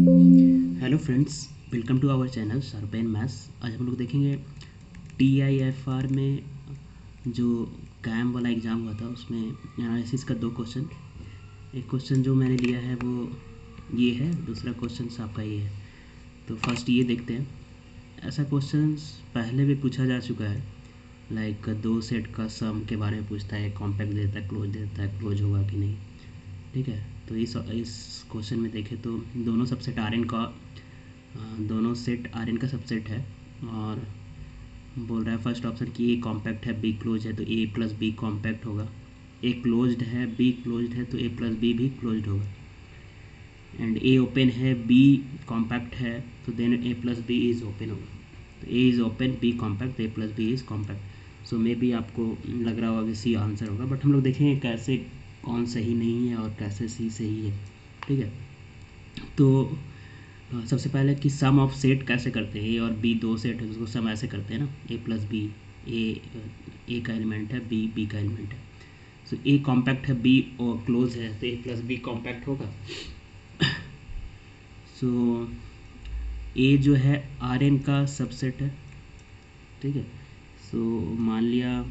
Hello friends, welcome to our channel सरपेन maths. आज हम लोग देखेंगे TIFR में जो कैम वाला एग्ज़ाम हुआ था उसमें एनालिसिस का 2 क्वेश्चन। एक क्वेश्चन जो मैंने लिया है वो ये है, दूसरा क्वेश्चन आपका ये है। तो फर्स्ट ये देखते हैं। ऐसा क्वेश्चन पहले भी पूछा जा चुका है, लाइक 2 सेट का सम के बारे में पूछता है, कॉम्पैक्ट देता है, क्लोज होगा कि नहीं। ठीक है, तो इस क्वेश्चन में देखें तो दोनों सबसेट Rn का दोनों सेट Rn का सबसेट है और बोल रहा है फर्स्ट ऑप्शन कि ए कॉम्पैक्ट है, बी क्लोज है, तो ए प्लस बी कॉम्पैक्ट होगा। ए क्लोज्ड है, बी क्लोज्ड है, तो ए प्लस बी भी क्लोज्ड होगा। एंड ए ओपन है, बी कॉम्पैक्ट है, तो then A plus B is open होगा। तो A is open, B compact, A plus B is compact. So maybe आपको लग रहा होगा कि सी आंसर होगा, बट हम लोग देखेंगे कैसे कौन सही नहीं है और कैसे सी सही है। ठीक है, तो सबसे पहले कि सम ऑफ सेट कैसे करते हैं। ए और बी 2 सेट है, उसको सम ऐसे करते हैं ना, ए प्लस बी। ए का एलिमेंट है, बी का एलिमेंट है। सो ए कॉम्पैक्ट है, बी और क्लोज है, तो ए प्लस बी कॉम्पैक्ट होगा। सो ए जो है Rn का सबसेट है। ठीक है, सो मान लिया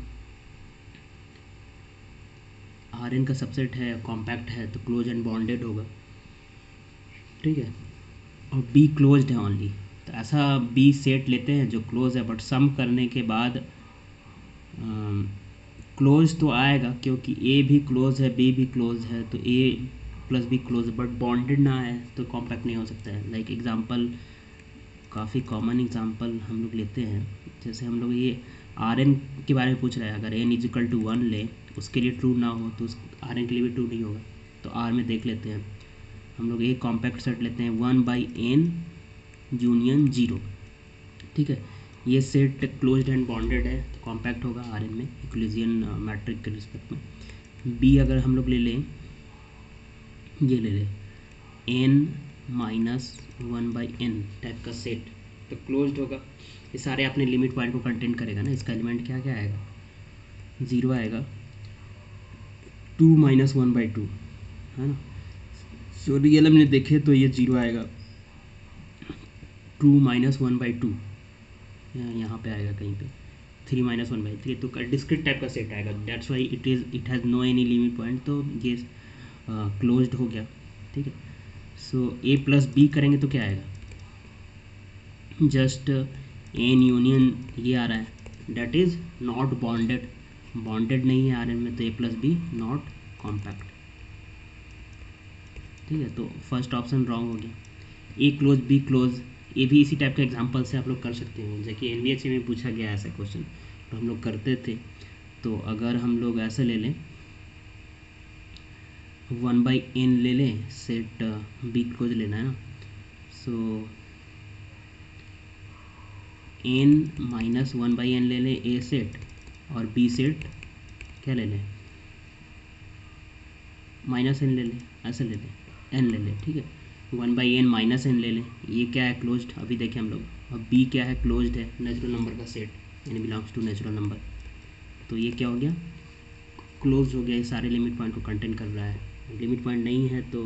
Rn का सबसेट है, कॉम्पैक्ट है, तो क्लोज एंड बॉन्डेड होगा। ठीक है, और बी क्लोज्ड है ओनली, तो ऐसा बी सेट लेते हैं जो क्लोज है, बट सम करने के बाद क्लोज तो आएगा क्योंकि ए भी क्लोज है, बी भी क्लोज है, तो ए प्लस बी क्लोज है, बट बॉन्डेड ना है तो कॉम्पैक्ट नहीं हो सकता है। लाइक एग्जांपल, काफ़ी कॉमन एग्जांपल हम लोग लेते हैं। जैसे हम लोग ये Rn के बारे में पूछ रहे हैं, अगर n इजिकल टू 1 ले, उसके लिए ट्रू ना हो तो उस Rn के लिए भी ट्रू नहीं होगा। तो R में देख लेते हैं, हम लोग एक कॉम्पैक्ट सेट लेते हैं 1/n यूनियन 0। ठीक है, ये सेट क्लोज्ड एंड बॉन्डेड है तो कॉम्पैक्ट होगा Rn में, इक्विलिब्रियम मैट्रिक के रिस्पेक्ट में। बी अगर हम लोग ले लें, ये ले लें n माइनस 1/n टाइप का सेट, तो क्लोज्ड होगा। ये सारे अपने लिमिट पॉइंट को कंटेन करेगा ना। इसका एलिमेंट क्या क्या आएगा, 0 आएगा, 2 माइनस 1/2 है ना। सो रियल हमने देखे तो ये 0 आएगा, 2 माइनस 1/2 यहाँ पे आएगा कहीं पे, 3 माइनस 1/3, तो डिस्क्रीट टाइप का सेट आएगा। That's why it has no any limit point, तो ये क्लोज्ड हो गया। ठीक है, सो ए प्लस बी करेंगे तो क्या आएगा, जस्ट एन यूनियन ये आ रहा है, that is not bonded, bonded नहीं है Rn में, तो A plus B not compact. ठीक है, तो फर्स्ट ऑप्शन रॉन्ग हो गया। ए क्लोज, बी क्लोज, ये भी इसी टाइप के एग्जांपल से आप लोग कर सकते हैं। जैसे कि NVHA में पूछा गया ऐसा क्वेश्चन, तो हम लोग करते थे। तो अगर हम लोग ऐसे ले लें, 1/n ले लें, सेट बी क्लोज लेना है ना, सो n माइनस 1/n ले लें ए सेट, और बी सेट क्या ले लें, माइनस n ले लें, ऐसे ले लें, n ले लें। ठीक है, 1/n माइनस n ले लें, ये क्या है, क्लोज्ड। अभी देखें हम लोग, अब b क्या है, क्लोज्ड है, नेचुरल नंबर का सेट, यानी बिलोंग्स टू नेचुरल नंबर, तो ये क्या हो गया, क्लोज हो गया। ये सारे लिमिट पॉइंट को कंटेन कर रहा है। लिमिट पॉइंट नहीं है तो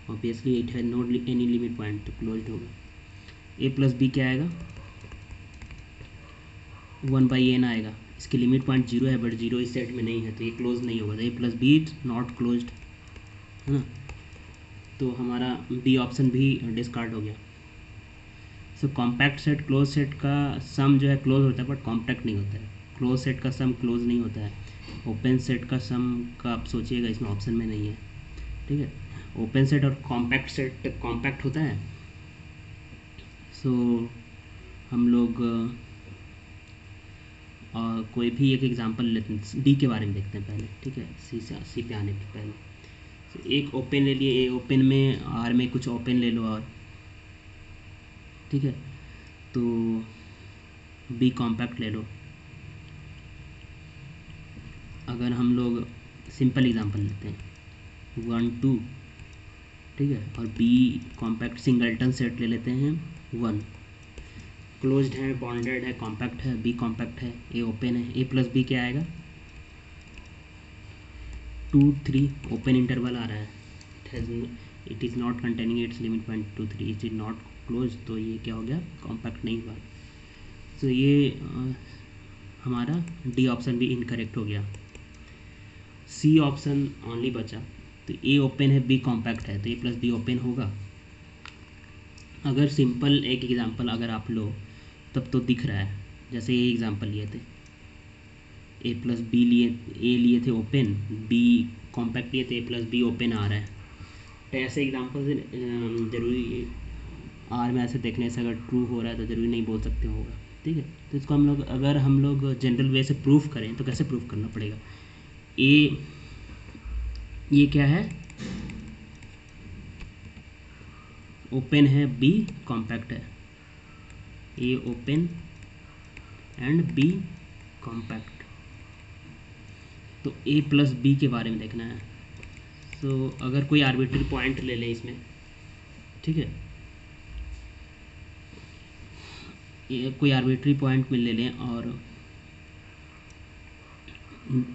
obviously it has not any limit point, तो क्लोज्ड होगा। ए प्लस बी क्या आएगा, 1/n आएगा, इसकी लिमिट पॉइंट 0 है, बट 0 इस सेट में नहीं है, तो ये क्लोज नहीं होगा। A plus B is not closed, है ना, तो हमारा बी ऑप्शन भी डिस्कार्ड हो गया। सो कॉम्पैक्ट सेट, क्लोज सेट का सम जो है क्लोज होता है, बट कॉम्पैक्ट नहीं होता है। क्लोज सेट का सम क्लोज नहीं होता है। ओपन सेट का सम का आप सोचिएगा, इसमें ऑप्शन में नहीं है। ठीक है, ओपन सेट और कॉम्पैक्ट सेट कॉम्पैक्ट होता है। सो हम लोग कोई भी एक एग्जांपल लेते हैं, डी के बारे में देखते हैं पहले। ठीक है, सी पे आने के पहले, तो एक ओपन ले लिए, ए ओपन में आर में कुछ ओपन ले लो और, ठीक है, तो बी कॉम्पैक्ट ले लो। अगर हम लोग सिंपल एग्जांपल लेते हैं 1 2, ठीक है, और बी कॉम्पैक्ट सिंगल्टन सेट ले लेते हैं 1, क्लोज्ड है, बॉन्डेड है, कॉम्पैक्ट है, बी कॉम्पैक्ट है, ए ओपन है, ए प्लस बी क्या आएगा, 2 3 ओपन इंटरवल आ रहा है, it is not containing it's limit point two three, it is not close, तो ये क्या हो गया, कॉम्पैक्ट नहीं हुआ। तो ये हमारा डी ऑप्शन भी इनकरेक्ट हो गया। सी ऑप्शन ओनली बचा, तो ए ओपन है, बी कॉम्पैक्ट है, तो ए प्लस बी ओपन होगा। अगर सिंपल एक एग्जांपल अगर आप लो तब तो दिख रहा है, जैसे ये एग्जांपल लिए थे, ए प्लस बी लिए, ए लिए थे ओपन, बी कॉम्पैक्ट लिए थे, ए प्लस बी ओपन आ रहा है। तो ऐसे एग्जांपल से ज़रूरी आर में ऐसे देखने से अगर ट्रू हो रहा है तो ज़रूरी नहीं बोल सकते होगा, ठीक है। तो इसको हम लोग अगर हम लोग जनरल वे से प्रूफ करें तो कैसे प्रूफ करना पड़ेगा, ए ये क्या है, ओपन है, बी कॉम्पैक्ट है, ए ओपन एंड बी कॉम्पैक्ट। तो ए प्लस बी के बारे में देखना है। तो अगर कोई आर्बिट्री पॉइंट ले लें इसमें, ठीक है, ये कोई आर्बिट्री पॉइंट में ले लें और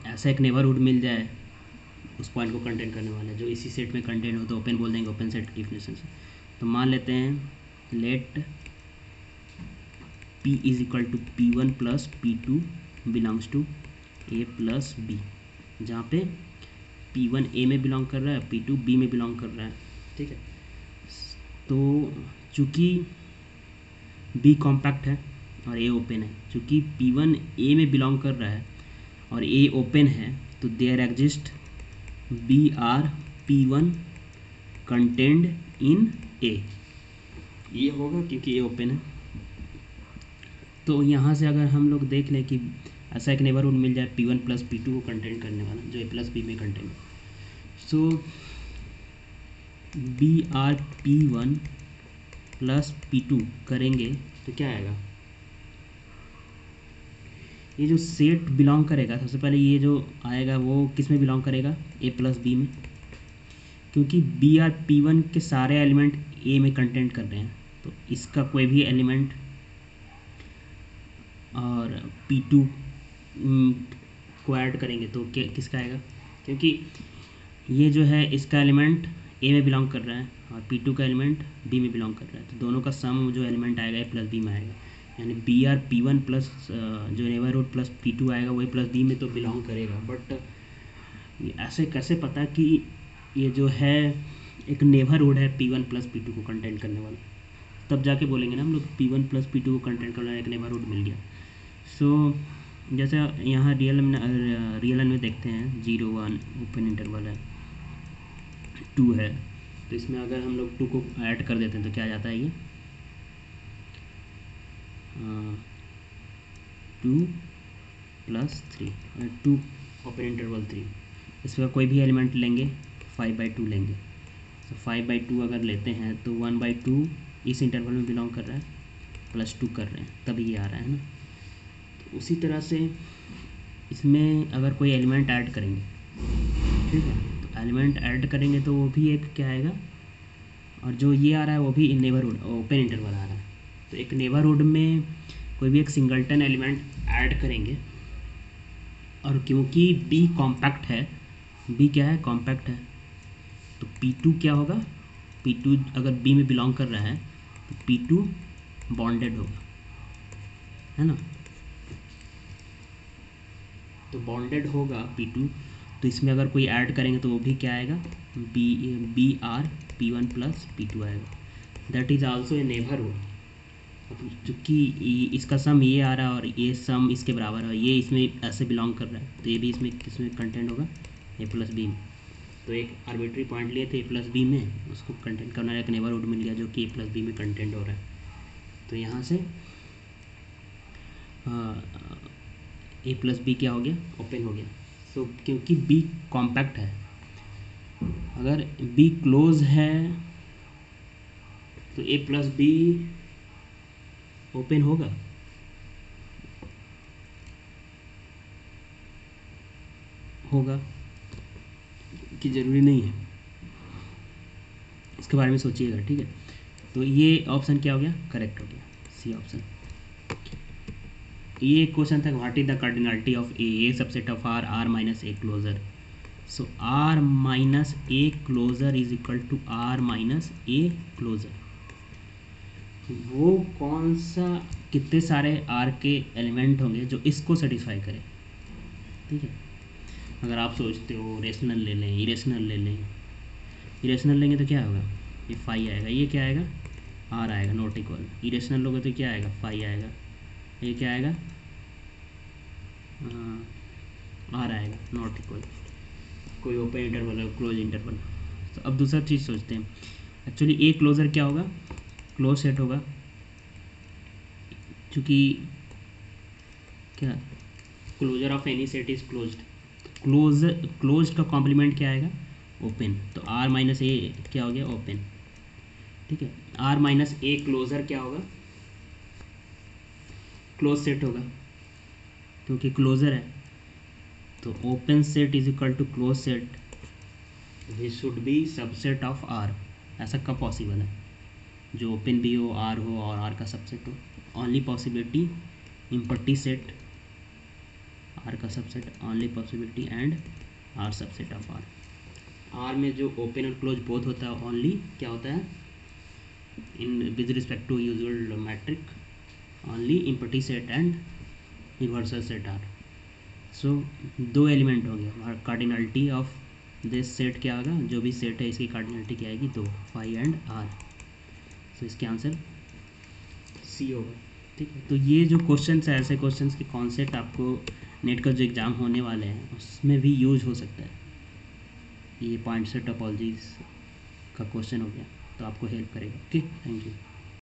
ऐसा एक नेबरहुड मिल जाए उस पॉइंट को कंटेन करने वाला है जो इसी सेट में कंटेन हो, तो ओपन बोल देंगे ओपन सेट की डेफिनेशन से। तो मान लेते हैं let P is equal to P1 plus P2 belongs to A plus B, जहाँ पे P1 A में बिलोंग कर रहा है, P2 B में बिलोंग कर रहा है, ठीक है। तो चूँकि B कॉम्पैक्ट है और A ओपन है, चूँकि P1 A में बिलोंग कर रहा है और A ओपन है, तो there exist B r P1 contained in A, ये होगा क्योंकि A ओपन है। तो यहाँ से अगर हम लोग देख लें कि ऐसा एक नेबरहुड मिल जाए P1 प्लस P2 को कंटेंट करने वाला जो A प्लस बी में content, so B r P1 plus P2 करेंगे तो क्या आएगा, ये जो सेट बिलोंग करेगा, सबसे पहले ये जो आएगा वो किस में बिलोंग करेगा, A प्लस बी में, क्योंकि बी आर P1 के सारे एलिमेंट A में कंटेंट कर रहे हैं, तो इसका कोई भी एलिमेंट और P2 को ऐड करेंगे तो किसका आएगा, क्योंकि ये जो है इसका एलिमेंट A में बिलोंग कर रहा है और P2 का एलिमेंट B में बिलोंग कर रहा है, तो दोनों का सम जो एलिमेंट आएगा A प्लस बी में आएगा, यानी बी आर P1 प्लस जो नेबरहुड प्लस P2 आएगा वही प्लस बी में तो बिलोंग करेगा। बट ऐसे कैसे पता कि ये जो है एक नेबरहुड है P1 प्लस P2 को कंटेंट करने वाला, तब जाके बोलेंगे ना हम लोग P1 प्लस P2 को कंटेंट करने वाला एक नेबरहुड मिल गया। सो जैसे यहाँ रियल में देखते हैं 0 1 ओपन इंटरवल है, 2 है, तो इसमें अगर हम लोग 2 को ऐड कर देते हैं तो क्या आ जाता है, ये 2 प्लस 3, 2 ओपन इंटरवल 3, इसका कोई भी एलिमेंट लेंगे 5/2 लेंगे, तो 5/2 अगर लेते हैं तो 1/2 इस इंटरवल में बिलोंग कर रहा है, प्लस 2 कर रहे हैं, तभी ये आ रहा है ना। तो उसी तरह से इसमें अगर कोई एलिमेंट ऐड करेंगे, ठीक है, तो एलिमेंट ऐड करेंगे तो वो भी एक क्या आएगा, और जो ये आ रहा है वो भी नेबरहुड ओपन इंटरवल आ रहा है, तो एक नेबरहुड में कोई भी एक सिंगलटन एलिमेंट ऐड करेंगे, और क्योंकि B कॉम्पैक्ट है, B क्या है, कॉम्पैक्ट है, तो P2 क्या होगा, P2 अगर B में बिलोंग कर रहा है तो P2 बॉन्डेड होगा, है ना, तो बॉन्डेड होगा P2, तो इसमें अगर कोई ऐड करेंगे तो वो भी क्या आएगा, B r P1 plus P2 आएगा, that is also a neighbourhood. चूँकि इसका सम ये आ रहा है और ये सम इसके बराबर है, ये इसमें ऐसे बिलोंग कर रहा है, तो ये भी इसमें किसमें कंटेंट होगा, A प्लस बी में। तो एक आर्बिट्री पॉइंट लिए थे A प्लस बी में, उसको कंटेंट करना एक नेबरहुड मिल गया जो कि A प्लस बी में कंटेंट हो रहा है, तो यहाँ से A प्लस बी क्या हो गया, ओपन हो गया। सो क्योंकि B कॉम्पैक्ट है, अगर B क्लोज है तो A प्लस बी ओपन होगा, कि ज़रूरी नहीं है, इसके बारे में सोचिएगा, ठीक है। तो ये ऑप्शन क्या हो गया, करेक्ट हो गया, सी ऑप्शन। ये एक क्वेश्चन था, what is the cardinality of a subset of R minus A closure, so R minus A closure is equal to R minus A closure. वो कौन सा, कितने सारे आर के एलिमेंट होंगे जो इसको सेटिस्फाई करें। ठीक है, अगर आप सोचते हो रेशनल ले लें, इरेशनल ले लें, इरेशनल लेंगे तो क्या होगा, ये फाई आएगा, ये क्या आएगा, आर आएगा नॉट इक्वल। इरेशनल लोगे तो क्या आएगा, फाई आएगा, ये क्या आएगा, आर आएगा नॉट इक्वल। कोई ओपन इंटरवल है, क्लोज इंटरवल। तो अब दूसरा चीज़ सोचते हैं, एक्चुअली ए क्लोजर क्या होगा, क्लोज सेट होगा, क्योंकि क्या, closure of any set is closed. Close का कॉम्प्लीमेंट क्या आएगा, ओपन। तो आर माइनस ए क्या हो गया, ओपन। ठीक है, आर माइनस ए क्लोजर क्या होगा, क्लोज सेट होगा, क्योंकि क्लोजर है। तो open set is equal to close set, this should be subset of R. ऐसा कब पॉसिबल है, जो ओपन भी हो, आर हो और आर का सबसेट हो। Only possibility empty set, R का subset, only possibility and R subset of R. R में जो ओपन और क्लोज बोथ होता है, ओनली क्या होता है, in with respect to usual metric, only empty set and universal set are. So दो एलिमेंट होंगे, और कार्डिनलिटी ऑफ दिस सेट क्या होगा, जो भी सेट है इसकी कार्डिनलिटी क्या आएगी, दो, फाई एंड आर। सो इसके आंसर सी होगा। ठीक है, तो ये जो क्वेश्चन है, ऐसे क्वेश्चन के कॉन्सेप्ट आपको नेट का जो एग्ज़ाम होने वाले हैं उसमें भी यूज हो सकता है। ये पॉइंट से टोपोलॉजीज का क्वेश्चन हो गया, तो आपको हेल्प करेगा। Okay, thank you.